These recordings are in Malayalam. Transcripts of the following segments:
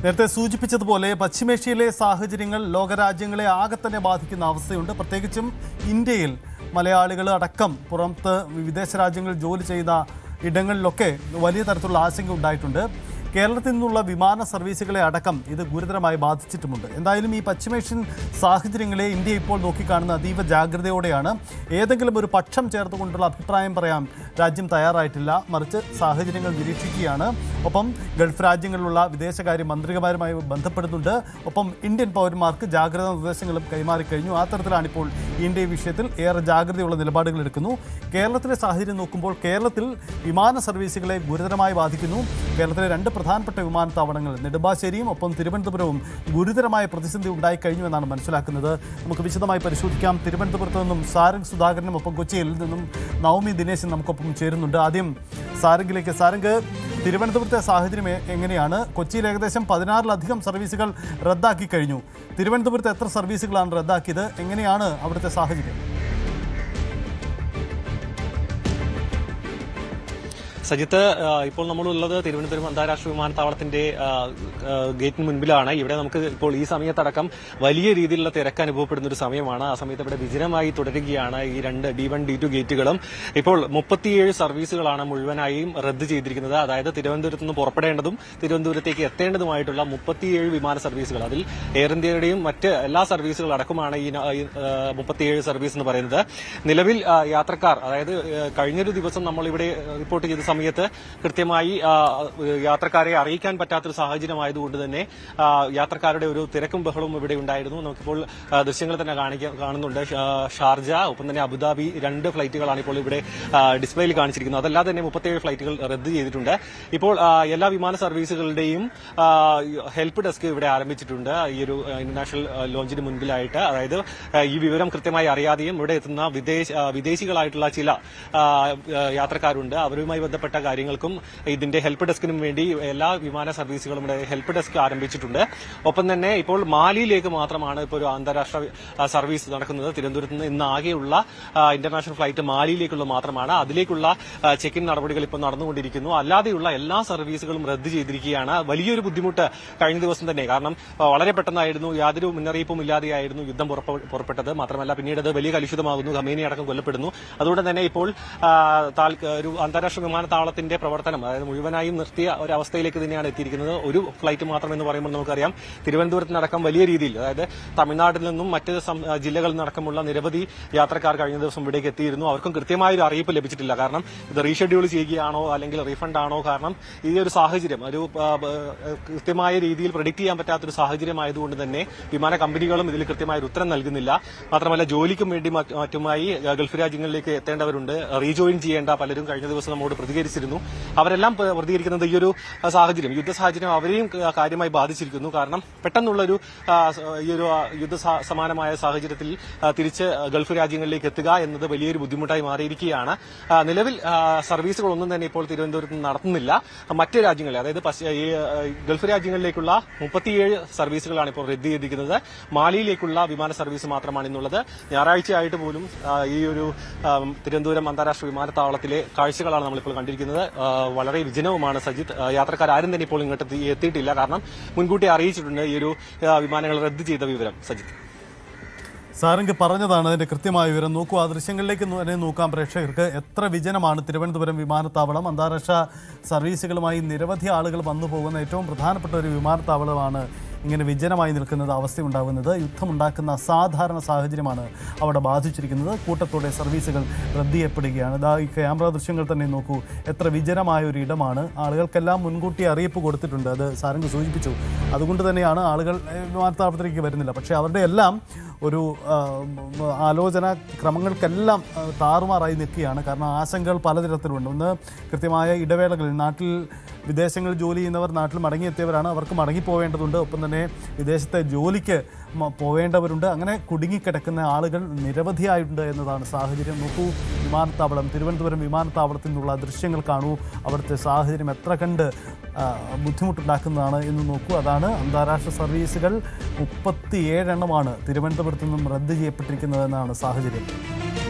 നേരത്തെ സൂചിപ്പിച്ചതുപോലെ പശ്ചിമേഷ്യയിലെ സാഹചര്യങ്ങൾ ലോകരാജ്യങ്ങളെ ആകെ തന്നെ ബാധിക്കുന്ന അവസ്ഥയുണ്ട്. പ്രത്യേകിച്ചും ഇന്ത്യയിൽ മലയാളികൾ അടക്കം പുറത്ത് വിദേശ രാജ്യങ്ങളിൽ ജോലി ചെയ്യുന്ന ഇടങ്ങളിലൊക്കെ വലിയ തരത്തിലുള്ള ആശങ്ക ഉണ്ടായിട്ടുണ്ട്. കേരളത്തിൽ നിന്നുള്ള വിമാന സർവീസുകളെ അടക്കം ഇത് ഗുരുതരമായി ബാധിച്ചിട്ടുമുണ്ട്. എന്തായാലും ഈ പശ്ചിമേഷ്യൻ സാഹചര്യങ്ങളെ ഇന്ത്യ ഇപ്പോൾ നോക്കിക്കാണുന്ന അതീവ ജാഗ്രതയോടെയാണ്. ഏതെങ്കിലും ഒരു പക്ഷം ചേർത്തുകൊണ്ടുള്ള അഭിപ്രായം പറയാൻ രാജ്യം തയ്യാറായിട്ടില്ല, മറിച്ച് സാഹചര്യങ്ങൾ നിരീക്ഷിക്കുകയാണ്. ഒപ്പം ഗൾഫ് രാജ്യങ്ങളിലുള്ള വിദേശകാര്യ മന്ത്രിമാരുമായി ബന്ധപ്പെടുന്നുണ്ട്. ഒപ്പം ഇന്ത്യൻ പൗരന്മാർക്ക് ജാഗ്രതാ നിർദ്ദേശങ്ങളും കൈമാറിക്കഴിഞ്ഞു. ആ തരത്തിലാണിപ്പോൾ ഇന്ത്യ വിഷയത്തിൽ ഏറെ ജാഗ്രതയുള്ള നിലപാടുകൾ എടുക്കുന്നു. കേരളത്തിലെ സാഹചര്യം നോക്കുമ്പോൾ കേരളത്തിൽ വിമാന സർവീസുകളെ ഗുരുതരമായി ബാധിക്കുന്നു. കേരളത്തിലെ രണ്ട് പ്രധാനപ്പെട്ട വിമാനത്താവളങ്ങൾ നെടുമ്പാശ്ശേരിയും ഒപ്പം തിരുവനന്തപുരവും ഗുരുതരമായ പ്രതിസന്ധി ഉണ്ടായിക്കഴിഞ്ഞു എന്നാണ് മനസ്സിലാക്കുന്നത്. നമുക്ക് വിശദമായി പരിശോധിക്കാം. തിരുവനന്തപുരത്ത് നിന്നും സാരംഗ് സുധാകരനും ഒപ്പം കൊച്ചിയിൽ നിന്നും നവമി ദിനേശൻ നമുക്കൊപ്പം ചേരുന്നുണ്ട്. ആദ്യം സാരംഗിലേക്ക്. സാരംഗ്, തിരുവനന്തപുരത്തെ സാഹചര്യം എങ്ങനെയാണ്? കൊച്ചിയിൽ ഏകദേശം 16-ലധികം സർവീസുകൾ റദ്ദാക്കി കഴിഞ്ഞു. തിരുവനന്തപുരത്ത് എത്ര സർവീസുകളാണ് റദ്ദാക്കിയത്? എങ്ങനെയാണ് അവിടുത്തെ സാഹചര്യം? സജിത്ത്, ഇപ്പോൾ നമ്മളുള്ളത് തിരുവനന്തപുരം അന്താരാഷ്ട്ര വിമാനത്താവളത്തിന്റെ ഗേറ്റിന് മുൻപിലാണ്. ഇവിടെ നമുക്ക് ഇപ്പോൾ ഈ സമയത്തടക്കം വലിയ രീതിയിലുള്ള തിരക്ക് അനുഭവപ്പെടുന്ന ഒരു സമയമാണ്. ആ സമയത്ത് ഇവിടെ വിജനമായി തുടരുകയാണ് ഈ രണ്ട് D1, D2 ഗേറ്റുകളും. ഇപ്പോൾ 37 സർവീസുകളാണ് മുഴുവനായും റദ്ദ് ചെയ്തിരിക്കുന്നത്. അതായത് തിരുവനന്തപുരത്ത് നിന്ന് പുറപ്പെടേണ്ടതും തിരുവനന്തപുരത്തേക്ക് എത്തേണ്ടതുമായിട്ടുള്ള 37 വിമാന സർവീസുകൾ, അതിൽ എയർ ഇന്ത്യയുടെയും മറ്റ് എല്ലാ സർവീസുകൾ അടക്കമാണ് ഈ 37 സർവീസ് എന്ന് പറയുന്നത്. നിലവിൽ യാത്രക്കാർ, അതായത് കഴിഞ്ഞൊരു ദിവസം നമ്മളിവിടെ റിപ്പോർട്ട് ചെയ്ത സമയത്ത് കൃത്യമായി യാത്രക്കാരെ അറിയിക്കാൻ പറ്റാത്തൊരു സാഹചര്യമായതുകൊണ്ട് തന്നെ യാത്രക്കാരുടെ ഒരു തിരക്കും ബഹളവും ഇവിടെ ഉണ്ടായിരുന്നു. നമുക്കിപ്പോൾ ദൃശ്യങ്ങൾ തന്നെ കാണുന്നുണ്ട്. ഷാർജ ഒപ്പം തന്നെ അബുദാബി 2 ഫ്ലൈറ്റുകളാണ് ഇപ്പോൾ ഇവിടെ ഡിസ്പ്ലേയിൽ കാണിച്ചിരിക്കുന്നത്. അതല്ലാതെ തന്നെ 37 ഫ്ലൈറ്റുകൾ റദ്ദ് ചെയ്തിട്ടുണ്ട്. ഇപ്പോൾ എല്ലാ വിമാന സർവീസുകളുടെയും ഹെൽപ്പ് ഡെസ്ക് ഇവിടെ ആരംഭിച്ചിട്ടുണ്ട് ഈ ഒരു ഇന്റർനാഷണൽ ലോഞ്ചിന് മുൻപിലായിട്ട്. അതായത് ഈ വിവരം കൃത്യമായി അറിയാതെയും ഇവിടെ എത്തുന്ന വിദേശികളായിട്ടുള്ള ചില യാത്രക്കാരുണ്ട്. അവരുമായി ബന്ധപ്പെട്ട കാര്യങ്ങൾക്കും ഇതിന്റെ ഹെൽപ്പ് ഡെസ്കിനും വേണ്ടി എല്ലാ വിമാന സർവീസുകളും ഇവിടെ ഹെൽപ്പ് ഡെസ്ക് ആരംഭിച്ചിട്ടുണ്ട്. ഒപ്പം തന്നെ ഇപ്പോൾ മാലിയിലേക്ക് മാത്രമാണ് ഇപ്പോൾ ഒരു അന്താരാഷ്ട്ര സർവീസ് നടക്കുന്നത്. തിരുവനന്തപുരത്ത് നിന്ന് ഇന്ന് ആകെയുള്ള ഇന്റർനാഷണൽ ഫ്ലൈറ്റ് മാലിയിലേക്കുള്ള മാത്രമാണ്. അതിലേക്കുള്ള ചെക്ക് ഇൻ നടപടികൾ ഇപ്പോൾ നടന്നുകൊണ്ടിരിക്കുന്നു. അല്ലാതെയുള്ള എല്ലാ സർവീസുകളും റദ്ദ് ചെയ്തിരിക്കുകയാണ്. വലിയൊരു ബുദ്ധിമുട്ട് കഴിഞ്ഞ ദിവസം തന്നെ, കാരണം വളരെ പെട്ടെന്നായിരുന്നു, യാതൊരു മുന്നറിയിപ്പും ഇല്ലാതെയായിരുന്നു യുദ്ധം പുറപ്പെട്ടത്. മാത്രമല്ല പിന്നീട് അത് വലിയ കലുഷിതമാകുന്നു, ഖമേനി അടക്കം കൊല്ലപ്പെടുന്നു. അതുകൊണ്ട് തന്നെ ഇപ്പോൾ ഒരു അന്താരാഷ്ട്ര വിമാനത്താവളത്തിന്റെ പ്രവർത്തനം, അതായത് മുഴുവനായും നിർത്തിയ ഒരു അവസ്ഥയിലേക്ക് തന്നെയാണ് എത്തിയിരിക്കുന്നത്. ഒരു ഫ്ലൈറ്റ് മാത്രം എന്ന് പറയുമ്പോൾ നമുക്കറിയാം തിരുവനന്തപുരത്തിനടക്കം വലിയ രീതിയിൽ, അതായത് തമിഴ്നാട്ടിൽ നിന്നും മറ്റ് ജില്ലകളിൽ നിന്നടക്കമുള്ള നിരവധി യാത്രക്കാർ കഴിഞ്ഞ ദിവസം ഇവിടേക്ക് എത്തിയിരുന്നു. അവർക്കും കൃത്യമായ ഒരു അറിയിപ്പ് ലഭിച്ചിട്ടില്ല. കാരണം ഇത് റീഷെഡ്യൂൾ ചെയ്യുകയാണോ അല്ലെങ്കിൽ റീഫണ്ട് ആണോ? കാരണം ഈ ഒരു സാഹചര്യം ഒരു കൃത്യമായ രീതിയിൽ പ്രഡിക്ട് ചെയ്യാൻ പറ്റാത്തൊരു സാഹചര്യമായതുകൊണ്ട് തന്നെ വിമാന കമ്പനികളും ഇതിൽ കൃത്യമായ ഒരു ഉത്തരം നൽകുന്നില്ല. മാത്രമല്ല ജോലിക്കും വേണ്ടി മറ്റുമായി ഗൾഫ് രാജ്യങ്ങളിലേക്ക് എത്തേണ്ടവരുണ്ട്. റീജോയിൻ ചെയ്യേണ്ട പലരും കഴിഞ്ഞ ദിവസം നമ്മോട് പ്രതികരിച്ചിരുന്നു. അവരെല്ലാം പ്രതികരിക്കുന്നത് ഈ ഒരു സാഹചര്യം, യുദ്ധ സാഹചര്യം അവരെയും കാര്യമായി ബാധിച്ചിരിക്കുന്നു. കാരണം പെട്ടെന്നുള്ളൊരു ഈ ഒരു യുദ്ധ സമാനമായ സാഹചര്യത്തിൽ തിരിച്ച് ഗൾഫ് രാജ്യങ്ങളിലേക്ക് എത്തുക എന്നത് വലിയൊരു ബുദ്ധിമുട്ടായി മാറിയിരിക്കുകയാണ്. നിലവിൽ സർവീസുകളൊന്നും തന്നെ ഇപ്പോൾ തിരുവനന്തപുരത്ത് നിന്ന് നടത്തുന്നില്ല. മറ്റ് രാജ്യങ്ങളിൽ, അതായത് ഗൾഫ് രാജ്യങ്ങളിലേക്കുള്ള 37 സർവീസുകളാണ് ഇപ്പോൾ റദ്ദ് ചെയ്തിരിക്കുന്നത്. മാലിയിലേക്കുള്ള വിമാന സർവീസ് മാത്രമാണ് ഇന്നുള്ളത്. ഞായറാഴ്ചയായിട്ട് പോലും ഈ ഒരു തിരുവനന്തപുരം അന്താരാഷ്ട്ര വിമാനത്താവളത്തിലെ കാഴ്ചകളാണ് നമ്മളിപ്പോൾ കണ്ടിരിക്കുന്നത്. വളരെ വിജനവുമാണ് സജിത്ത്. യാത്രക്കാരും തന്നെ ഇപ്പോൾ ഇങ്ങോട്ട് എത്തിയിട്ടില്ല. കാരണം മുൻകൂട്ടി അറിയിച്ചിട്ടുണ്ട് ഈ ഒരു വിമാനങ്ങൾ റദ്ദ് ചെയ്ത വിവരം. സജിത്ത്, സാരംഗ് പറഞ്ഞതാണ് അതിന്റെ കൃത്യമായ വിവരം. നോക്കൂ, ആ ദൃശ്യങ്ങളിലേക്ക് തന്നെ നോക്കാം പ്രേക്ഷകർക്ക്. എത്ര വിജനമാണ് തിരുവനന്തപുരം വിമാനത്താവളം. അന്താരാഷ്ട്ര സർവീസുകളുമായി നിരവധി ആളുകൾ വന്നു പോകുന്ന ഏറ്റവും പ്രധാനപ്പെട്ട ഒരു വിമാനത്താവളമാണ് ഇങ്ങനെ വിജനമായി നിൽക്കുന്നത്, അവസ്ഥയുണ്ടാകുന്നത്. യുദ്ധമുണ്ടാക്കുന്ന അസാധാരണ സാഹചര്യമാണ് അവിടെ ബാധിച്ചിരിക്കുന്നത്. കൂട്ടത്തോടെ സർവീസുകൾ റദ്ദ് ചെയ്യപ്പെടുകയാണ്. ഈ ക്യാമറ ദൃശ്യങ്ങൾ തന്നെ നോക്കൂ, എത്ര വിജനമായ ഒരു ഇടമാണ്. ആളുകൾക്കെല്ലാം മുൻകൂട്ടി അറിയിപ്പ് കൊടുത്തിട്ടുണ്ട്. അത് സാരംഗ് സൂചിപ്പിച്ചു. അതുകൊണ്ട് തന്നെയാണ് ആളുകൾ വിമാനത്താവളത്തിലേക്ക് വരുന്നില്ല. പക്ഷേ അവരുടെ എല്ലാം ഒരു ആലോചന ക്രമങ്ങൾക്കെല്ലാം താറുമാറായി നിൽക്കുകയാണ്. കാരണം ആശങ്കകൾ പലതരത്തിലുണ്ട്. ഒന്ന്, കൃത്യമായ ഇടവേളകളിൽ നാട്ടിൽ വിദേശങ്ങളിൽ ജോലി ചെയ്യുന്നവർ നാട്ടിൽ മടങ്ങിയെത്തിയവരാണ്, അവർക്ക് മടങ്ങിപ്പോവേണ്ടതുണ്ട്. ഒപ്പം തന്നെ വിദേശത്തെ ജോലിക്ക് പോവേണ്ടവരുണ്ട്. അങ്ങനെ കുടുങ്ങിക്കിടക്കുന്ന ആളുകൾ നിരവധിയായിട്ടുണ്ട് എന്നതാണ് സാഹചര്യം. നോക്കൂ, വിമാനത്താവളം, തിരുവനന്തപുരം വിമാനത്താവളത്തിൽ നിന്നുള്ള ദൃശ്യങ്ങൾ കാണൂ. അവിടുത്തെ സാഹചര്യം എത്ര കണ്ട് ബുദ്ധിമുട്ടുണ്ടാക്കുന്നതാണ് എന്ന് നോക്കൂ. അതാണ് അന്താരാഷ്ട്ര സർവീസുകൾ 37 എണ്ണമാണ് തിരുവനന്തപുരത്ത് നിന്നും റദ്ദ് ചെയ്യപ്പെട്ടിരിക്കുന്നതെന്നാണ് സാഹചര്യം.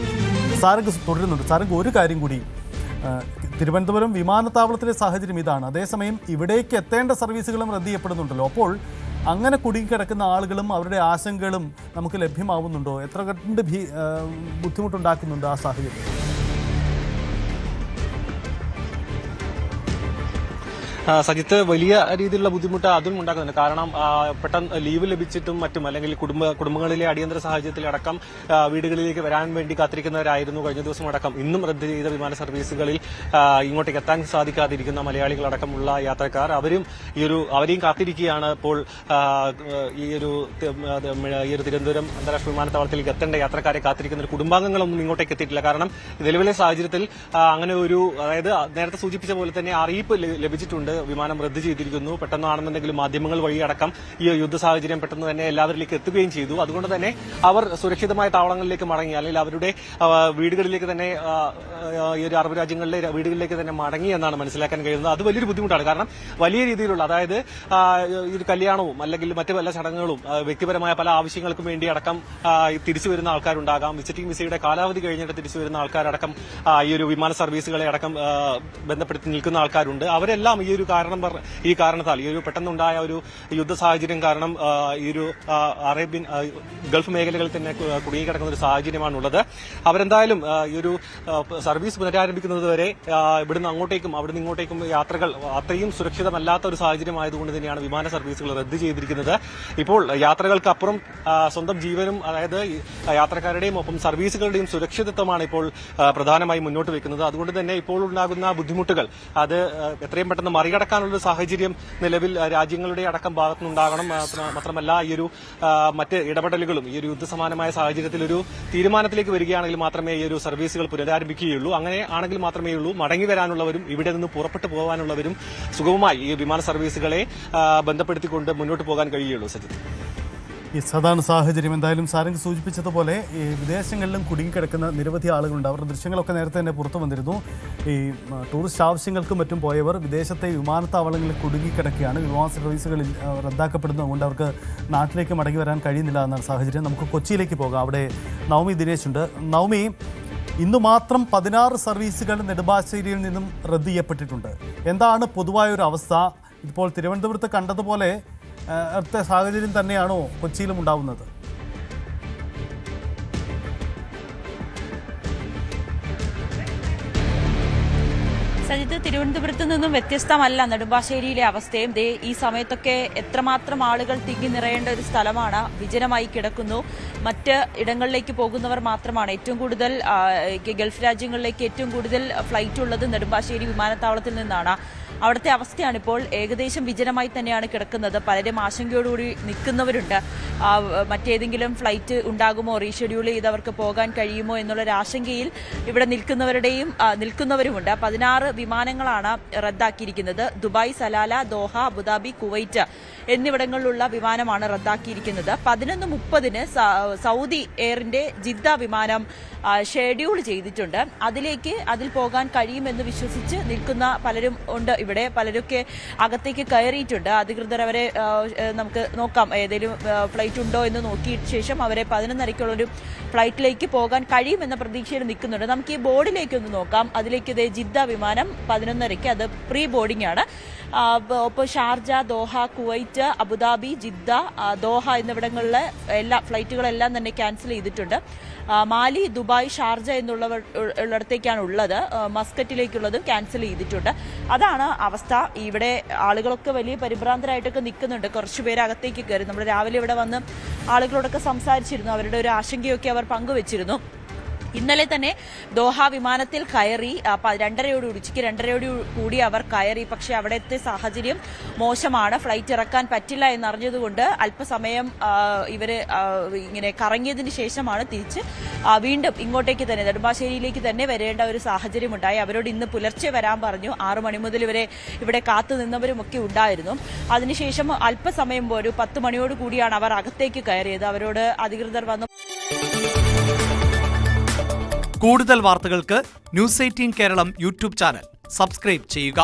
സാരംഗ് തുടരുന്നുണ്ട്. സാരംഗ്, ഒരു കാര്യം കൂടി, തിരുവനന്തപുരം വിമാനത്താവളത്തിലെ സാഹചര്യം ഇതാണ്. അതേസമയം ഇവിടേക്ക് എത്തേണ്ട സർവീസുകളും റദ്ദ് ചെയ്യപ്പെടുന്നുണ്ടല്ലോ. അപ്പോൾ അങ്ങനെ കുടുങ്ങിക്കിടക്കുന്ന ആളുകളും അവരുടെ ആശങ്കകളും നമുക്ക് ലഭ്യമാവുന്നുണ്ടോ? എത്ര കണ്ട് ബുദ്ധിമുട്ടുണ്ടാക്കുന്നുണ്ട് ആ സാഹചര്യം? സജിത്ത്, വലിയ രീതിയിലുള്ള ബുദ്ധിമുട്ട് അതും ഉണ്ടാക്കുന്നുണ്ട്. കാരണം പെട്ടെന്ന് ലീവ് ലഭിച്ചിട്ടും മറ്റും അല്ലെങ്കിൽ കുടുംബങ്ങളിലെ അടിയന്തര സാഹചര്യത്തിൽ അടക്കം വീടുകളിലേക്ക് വരാൻ വേണ്ടി കാത്തിരിക്കുന്നവരായിരുന്നു കഴിഞ്ഞ ദിവസം അടക്കം. ഇന്നും റദ്ദ് ചെയ്ത വിമാന സർവീസുകളിൽ ഇങ്ങോട്ടേക്ക് എത്താൻ സാധിക്കാതിരിക്കുന്ന മലയാളികളടക്കമുള്ള യാത്രക്കാർ അവരെയും കാത്തിരിക്കുകയാണ്. ഇപ്പോൾ ഈ ഒരു തിരുവനന്തപുരം അന്താരാഷ്ട്ര വിമാനത്താവളത്തിലേക്ക് എത്തേണ്ട യാത്രക്കാരെ കാത്തിരിക്കുന്ന ഒരു കുടുംബാംഗങ്ങളൊന്നും ഇങ്ങോട്ടേക്ക് എത്തിയിട്ടില്ല. കാരണം നിലവിലെ സാഹചര്യത്തിൽ അങ്ങനെ അതായത് നേരത്തെ സൂചിപ്പിച്ച പോലെ തന്നെ അറിയിപ്പ് ലഭിച്ചിട്ടുണ്ട്, വിമാനം റദ്ദ് ചെയ്തിരിക്കുന്നു. പെട്ടെന്നാണെന്നുണ്ടെങ്കിലും മാധ്യമങ്ങൾ വഴി അടക്കം ഈ യുദ്ധ സാഹചര്യം പെട്ടെന്ന് തന്നെ എല്ലാവരിലേക്ക് എത്തുകയും ചെയ്തു. അതുകൊണ്ട് തന്നെ അവർ സുരക്ഷിതമായ താവളങ്ങളിലേക്ക് മടങ്ങി, അല്ലെങ്കിൽ അവരുടെ വീടുകളിലേക്ക് തന്നെ ഈ ഒരു അറബ് രാജ്യങ്ങളിലെ വീടുകളിലേക്ക് തന്നെ മടങ്ങി എന്നാണ് മനസ്സിലാക്കാൻ കഴിയുന്നത്. അത് വലിയൊരു ബുദ്ധിമുട്ടാണ്. കാരണം വലിയ രീതിയിലുള്ള, അതായത് ഈ ഒരു കല്യാണവും അല്ലെങ്കിൽ മറ്റു പല ചടങ്ങുകളും വ്യക്തിപരമായ പല ആവശ്യങ്ങൾക്കും വേണ്ടി അടക്കം തിരിച്ചു വരുന്ന ആൾക്കാരുണ്ടാകാം. വിസിറ്റിംഗ് വിസയുടെ കാലാവധി കഴിഞ്ഞിട്ട് തിരിച്ചു വരുന്ന ആൾക്കാരടക്കം ഈ ഒരു വിമാന സർവീസുകളെ അടക്കം ബന്ധപ്പെടുത്തി നിൽക്കുന്ന ആൾക്കാരുണ്ട്. അവരെല്ലാം ഈ കാരണത്താൽ ഈ ഒരു പെട്ടെന്നുണ്ടായ ഒരു യുദ്ധ സാഹചര്യം കാരണം ഈ ഒരു അറേബ്യൻ ഗൾഫ് മേഖലകളിൽ തന്നെ കുടുങ്ങിക്കിടക്കുന്ന ഒരു സാഹചര്യമാണുള്ളത്. അവരെന്തായാലും ഈ ഒരു സർവീസ് പുനരാരംഭിക്കുന്നത് വരെ ഇവിടുന്ന് അങ്ങോട്ടേക്കും അവിടുന്ന് ഇങ്ങോട്ടേക്കും യാത്രകൾ അത്രയും സുരക്ഷിതമല്ലാത്ത ഒരു സാഹചര്യമായതുകൊണ്ട് തന്നെയാണ് വിമാന സർവീസുകൾ റദ്ദ് ചെയ്തിരിക്കുന്നത്. ഇപ്പോൾ യാത്രകൾക്കപ്പുറം സ്വന്തം ജീവനും, അതായത് യാത്രക്കാരുടെയും ഒപ്പം സർവീസുകളുടെയും സുരക്ഷിതത്വമാണ് ഇപ്പോൾ പ്രധാനമായി മുന്നോട്ട് വെക്കുന്നത്. അതുകൊണ്ട് തന്നെ ഇപ്പോൾ ഉണ്ടാകുന്ന ബുദ്ധിമുട്ടുകൾ അത് എത്രയും പെട്ടെന്ന് മറികടക്കാനുള്ള സാഹചര്യം നിലവിൽ രാജ്യങ്ങളുടെ അടക്കം ഭാഗത്തുനിന്നുണ്ടാകണം. മാത്രമല്ല ഈ ഒരു മറ്റ് ഇടപെടലുകളും ഈ ഒരു യുദ്ധസമാനമായ സാഹചര്യത്തിൽ ഒരു തീരുമാനത്തിലേക്ക് വരികയാണെങ്കിൽ മാത്രമേ ഈ ഒരു സർവീസുകൾ പുനരാരംഭിക്കുകയുള്ളൂ. അങ്ങനെ ആണെങ്കിൽ മാത്രമേ ഉള്ളൂ മടങ്ങി വരാനുള്ളവരും ഇവിടെ നിന്ന് പുറപ്പെട്ടു പോകാനുള്ളവരും സുഗമമായി ഈ വിമാന സർവീസുകളെ ബന്ധപ്പെടുത്തിക്കൊണ്ട് മുന്നോട്ട് പോകാൻ കഴിയുള്ളൂ. സജിത്, അതാണ് സാഹചര്യം. എന്തായാലും സാരംഗ് സൂചിപ്പിച്ചതുപോലെ ഈ വിദേശങ്ങളിലും കുടുങ്ങിക്കിടക്കുന്ന നിരവധി ആളുകളുണ്ട്. അവരുടെ ദൃശ്യങ്ങളൊക്കെ നേരത്തെ തന്നെ പുറത്തു വന്നിരുന്നു. ഈ ടൂറിസ്റ്റ് ആവശ്യങ്ങൾക്കും മറ്റും പോയവർ വിദേശത്തെ വിമാനത്താവളങ്ങളിൽ കുടുങ്ങിക്കിടക്കുകയാണ്. വിമാന സർവീസുകളിൽ റദ്ദാക്കപ്പെടുന്നതുകൊണ്ട് അവർക്ക് നാട്ടിലേക്ക് മടങ്ങി വരാൻ കഴിയുന്നില്ല എന്നാണ് സാഹചര്യം. നമുക്ക് കൊച്ചിയിലേക്ക് പോകാം. അവിടെ നവമി ദിനേശ് ഉണ്ട്. നവമി, ഇന്നു മാത്രം 16 സർവീസുകൾ നെടുമ്പാശ്ശേരിയിൽ നിന്നും റദ്ദ് ചെയ്യപ്പെട്ടിട്ടുണ്ട്. എന്താണ് പൊതുവായൊരു അവസ്ഥ? ഇപ്പോൾ തിരുവനന്തപുരത്ത് കണ്ടതുപോലെ സാഹചര്യം തന്നെയാണോ കൊച്ചിയിലും ഉണ്ടാവുന്നത്? സജിത്ത്, തിരുവനന്തപുരത്ത് നിന്നും വ്യത്യസ്തമല്ല നെടുമ്പാശ്ശേരിയിലെ അവസ്ഥയും. ഈ സമയത്തൊക്കെ എത്രമാത്രം ആളുകൾ തിങ്ങി നിറയേണ്ട ഒരു സ്ഥലമാണ്. വിജനമായി കിടക്കുന്നു. മറ്റ് ഇടങ്ങളിലേക്ക് പോകുന്നവർ മാത്രമാണ്. ഏറ്റവും കൂടുതൽ ഗൾഫ് രാജ്യങ്ങളിലേക്ക് ഏറ്റവും കൂടുതൽ ഫ്ലൈറ്റ് ഉള്ളത് നെടുമ്പാശ്ശേരി വിമാനത്താവളത്തിൽ നിന്നാണ്. അവിടുത്തെ അവസ്ഥയാണിപ്പോൾ. ഏകദേശം വിജനമായി തന്നെയാണ് കിടക്കുന്നത്. പലരും ആശങ്കയോടുകൂടി നിൽക്കുന്നവരുണ്ട്. മറ്റേതെങ്കിലും ഫ്ലൈറ്റ് ഉണ്ടാകുമോ, റീഷെഡ്യൂൾ ചെയ്തവർക്ക് പോകാൻ കഴിയുമോ എന്നുള്ളൊരു ആശങ്കയിൽ ഇവിടെ നിൽക്കുന്നവരുമുണ്ട്. 16 വിമാനങ്ങളാണ് റദ്ദാക്കിയിരിക്കുന്നത്. Dubai, Salalah, Doha, Abu Dhabi, Kuwait എന്നിവിടങ്ങളിലുള്ള വിമാനമാണ് റദ്ദാക്കിയിരിക്കുന്നത്. 11:30 സൗദി എയറിന്റെ ജിദ്ദ വിമാനം ഷെഡ്യൂൾ ചെയ്തിട്ടുണ്ട്. അതിൽ പോകാൻ കഴിയുമെന്ന് വിശ്വസിച്ച് നിൽക്കുന്ന പലരും ഉണ്ട്. ഇവിടെ പലരൊക്കെ അകത്തേക്ക് കയറിയിട്ടുണ്ട്. അധികൃതർ അവരെ നമുക്ക് നോക്കാം, ഏതെങ്കിലും ഫ്ലൈറ്റ് ഉണ്ടോ എന്ന് നോക്കിയ ശേഷം അവരെ 11:30 ഫ്ലൈറ്റിലേക്ക് പോകാൻ കഴിയുമെന്ന പ്രതീക്ഷയിൽ നിൽക്കുന്നുണ്ട്. നമുക്ക് ഈ ബോർഡിലേക്കൊന്ന് നോക്കാം. അതിലേക്ക് ജിദ്ദ വിമാനം 11:30, അത് പ്രീ ബോർഡിംഗ് ആണ്. ഇപ്പോൾ Sharjah, Doha, Kuwait, Abu Dhabi, Jeddah, Doha എന്നിവിടങ്ങളിലെ എല്ലാ ഫ്ലൈറ്റുകളെല്ലാം തന്നെ ക്യാൻസൽ ചെയ്തിട്ടുണ്ട്. മാലി, ദുബായ്, ഷാർജ ഉള്ളിടത്തേക്കാണ് ഉള്ളത്. മസ്കറ്റിലേക്കുള്ളതും ക്യാൻസൽ ചെയ്തിട്ടുണ്ട്. അതാണ് അവസ്ഥ. ഇവിടെ ആളുകളൊക്കെ വലിയ പരിഭ്രാന്തരായിട്ടൊക്കെ നിൽക്കുന്നുണ്ട്. കുറച്ചുപേര് അകത്തേക്ക് കയറി. നമ്മൾ രാവിലെ ഇവിടെ വന്ന് ആളുകളോടൊക്കെ സംസാരിച്ചിരുന്നു. അവരുടെ ഒരു ആശങ്കയൊക്കെ അവർ പങ്കുവച്ചിരുന്നു. ഇന്നലെ തന്നെ ദോഹ വിമാനത്തിൽ കയറി ഉച്ചയ്ക്ക് 2:30 അവർ കയറി. പക്ഷേ അവിടുത്തെ സാഹചര്യം മോശമാണ്. ഫ്ലൈറ്റ് ഇറക്കാൻ പറ്റില്ല എന്നറിഞ്ഞതുകൊണ്ട് അല്പസമയം ഇവർ ഇങ്ങനെ കറങ്ങിയതിന് ശേഷമാണ് തിരിച്ച് വീണ്ടും ഇങ്ങോട്ടേക്ക് തന്നെ നെടുമ്പാശ്ശേരിയിലേക്ക് തന്നെ വരേണ്ട ഒരു സാഹചര്യമുണ്ടായി. അവരോട് ഇന്ന് പുലർച്ചെ വരാൻ പറഞ്ഞു. 6 മണി മുതൽ ഇവരെ ഇവിടെ കാത്തു നിന്നവരുമൊക്കെ ഉണ്ടായിരുന്നു. അതിനുശേഷം അല്പസമയം ഒരു 10 മണിയോട് കൂടിയാണ് അവർ അകത്തേക്ക് കയറിയത്. അവരോട് അധികൃതർ വന്നു. കൂടുതൽ വാർത്തകൾക്ക് news 18 Keralam YouTube channel subscribe ചെയ്യുക.